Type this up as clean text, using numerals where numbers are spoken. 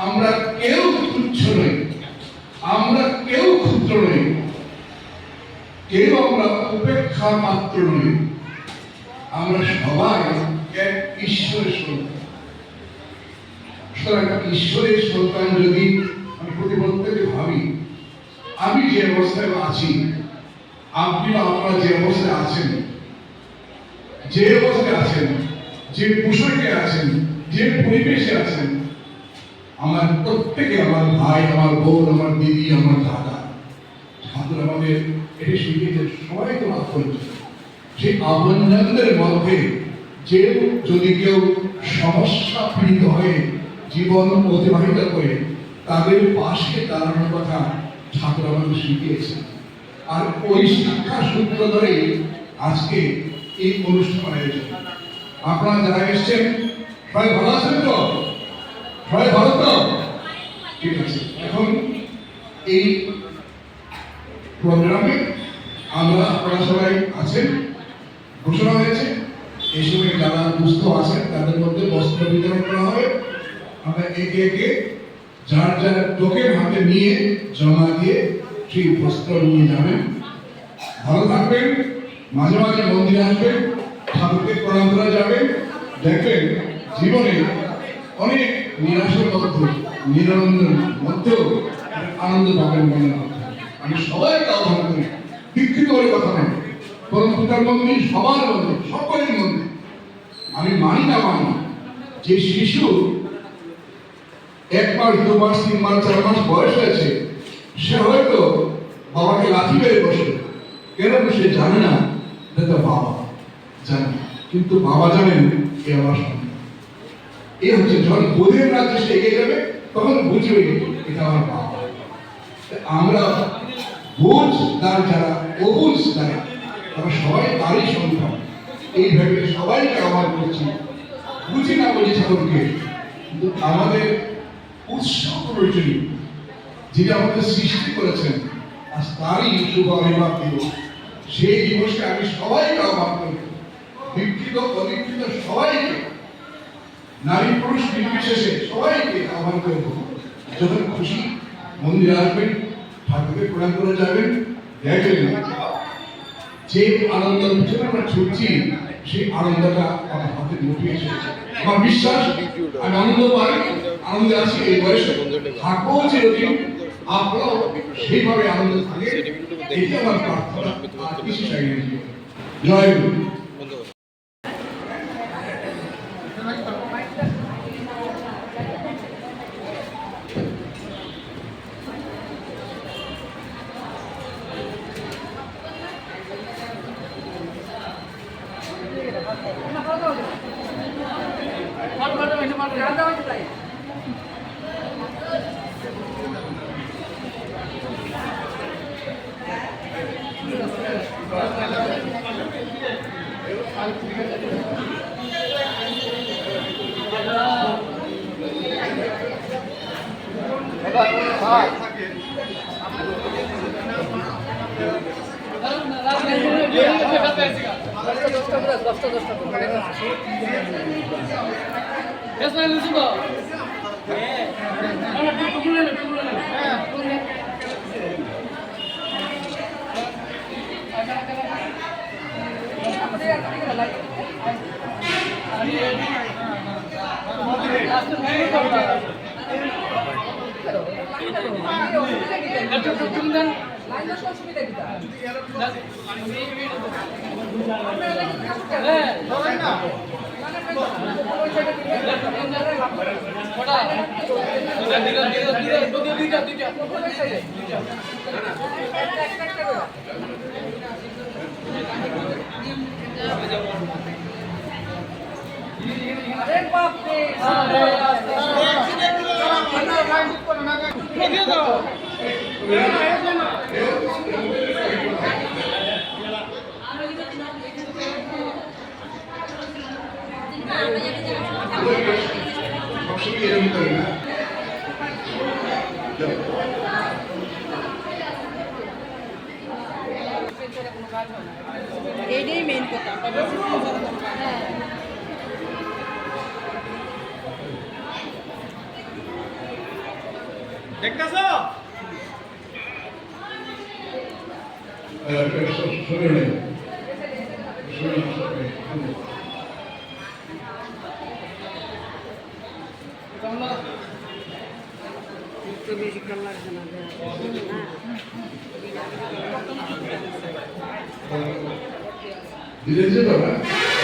আমরা কেউ তুচ্ছ নই, আমরা কেউ ক্ষুদ্র নই, কেউ আমরা উপেক্ষা মাত্র নই, আমরা সবাই এক ঈশ্বরের সন্তান। সুতরাং ঈশ্বরের সন্তান যদি আমি প্রতিবন্ধকে ভাবি, আমি যে অবস্থায় আছি, আপনি বা আপনারা যে অবস্থায় আছেন, যে অবস্থায় আছেন, যে পোশাকে আছেন, যে পরিবেশে আছেন, আমার প্রত্যেকে আমার ভাই, আমার বোন, আমার দিদি, আমার দাদা, ঠাকুর আমাদের এটি শিখিয়েছে সবাই তো আপন। সেই আপনজনদের মধ্যে যে যদি কেউ সমস্যা পীড়িত হয়ে জীবন অতিবাহিত করে, তাদের পাশে দাঁড়ানোর কথা ঠাকুর আমাদের শিখিয়েছেন। আর ওই শিক্ষা সূত্র ধরে আজকে এই অনুষ্ঠান আয়োজন। আপনারা যারা এসছেন সবাই ভালো আছেন তো? সবাই ভালো তো? ঠিক আছে। এখন এই প্রোগ্রামে আপনারা সবাই আছেন, ঘোষণা হয়েছে এই সময় যারা দুস্থ আছেন তাদের মধ্যে বস্ত্র বিতরণ করা হবে। আমরা একে একে যার যার টোকেন হাতে নিয়ে জমা দিয়ে সেই বস্ত্র নিয়ে যাবেন। ভালো থাকবেন, মাঝে মাঝে মন্দিরে আসবেন, ঠাকুরকে প্রণাম করা যাবে। দেখবেন জীবনে অনেক নিরাশার মধ্যে, নিরানন্দের মধ্যেও আনন্দ পাবেন মনে মধ্যে। আমি সবাইকে আহ্বান করি, বিকৃত করে কথা নয়, পরম পিতার মন্দির সবার মন্দির, সকলের মন্দির। আমি মানি না মানি যে শিশু 1 মাস 2 মাস 3 মাস 4 মাস বয়স হয়েছে, সে হয়তো বাবাকে লাথি মেরে বসে, কেন সে জানে না এটা বাবা জানে, কিন্তু বাবা জানেন এ আমার সন্তান। এ হচ্ছে যখন বোধের রাজ্যে সে এগিয়ে যাবে তখন বুঝবে এটা আমার বাবা। আমরা বুঝদার যারা, অবুঝ যারা, আমরা সবাই তারই সন্তান। এইভাবে সবাইকে আহ্বান করছি, বুঝি না বলি ঠাকুরকে, কিন্তু আমাদের উৎসব প্রয়োজনীয়, যিনি আমাদের সৃষ্টি করেছেন, আজ তারই শুভ আবির্ভাব দিবস। সেই দিবসে আমি সবাইকে আহ্বান করব, বিকৃত অবিকৃত সবাইকে, নারী পুরুষ নির্বিশেষে সবাইকে আহ্বান করব, যখন খুশি মন্দিরে আসবেন, ঠাকুরকে প্রণাম করে যাবেন। দেখবেন যে আনন্দের পিছনে আমরা ছুটছি, সেই আনন্দটা আমার হাতে মুঠে এসেছে। আমার বিশ্বাস আমি আনন্দ পাই, আনন্দে আছি এই বয়সে, থাকবো চিরদিন, আপনারাও সেইভাবে আনন্দ থাকে, এটি আমার প্রার্থনা। আর কিছু চাই না। জয় গুরু। এইটাই মেইন কথা। দেখতেছো? শুনে নেই শুনে একটু বেশি কাল লাগবে না ধীরে ধীরে